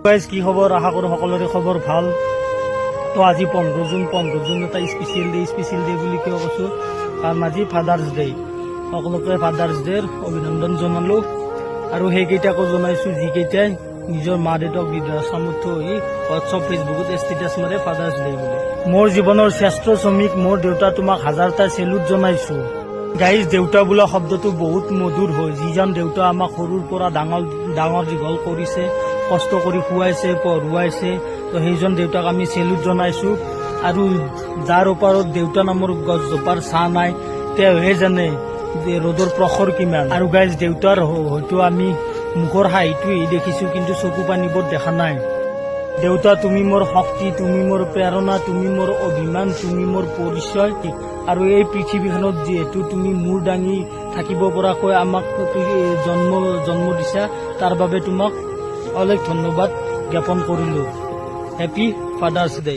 Guys কি খবৰ, আশা কৰোঁ সকলোৰে খবৰ ভাল। তো আজি 15 জুন এটা স্পেচিয়েল ডে বুলি কিয় কৈছোঁ, কাৰণ আজি ফাদাৰ্ছ ডে। সকলোকে ফাদাৰ্ছ ডেৰ অভিনন্দন জনালোঁ আৰু সেইকেইটাকো জনাইছোঁ যিকেইটাই নিজৰ মা দেউতাক বৃদ্ধাশ্ৰমত থৈ হোৱাটছআপ ফেচবুকত ষ্টেটাছ মাৰে ফাদাৰ্ছ ডে বুলি। মোৰ জীৱনৰ শ্ৰেষ্ঠ শ্ৰমিক মোৰ দেউতা, তোমাক হাজাৰটা চেলুট জনাইছোঁ। গাইজ দেউতা বোলা শব্দটো বহুত মধুৰ হয়। যিজন দেউতা আমাক সৰুৰ পৰা ডাঙৰ দীঘল কৰিছে, কষ্ট কৰি খুৱাইছে, পঢ়ুৱাইছে, তো সেইজন দেউতাক আমি চেলুট জনাইছোঁ। আৰু যাৰ ওপৰত দেউতা নামৰ গছজোপাৰ ছাঁ নাই তেওঁহে জানে যে ৰ'দৰ প্ৰখৰ কিমান। আৰু গাইজ দেউতাৰ হয়তো আমি মুখৰ হাঁহিটোৱেই দেখিছোঁ, কিন্তু চকু পানীবোৰ দেখা নাই। দেউতা তুমি মোৰ শক্তি, তুমি মোৰ প্ৰেৰণা, তুমি মোৰ অভিমান, তুমি মোৰ পৰিচয়। আৰু এই পৃথিৱীখনত যিহেতু তুমি মূৰ দাঙি থাকিব পৰাকৈ আমাক জন্ম দিছা, তাৰ বাবে তোমাক অলেখ ধন্যবাদ জ্ঞাপন কৰিলোঁ। Happy father's day.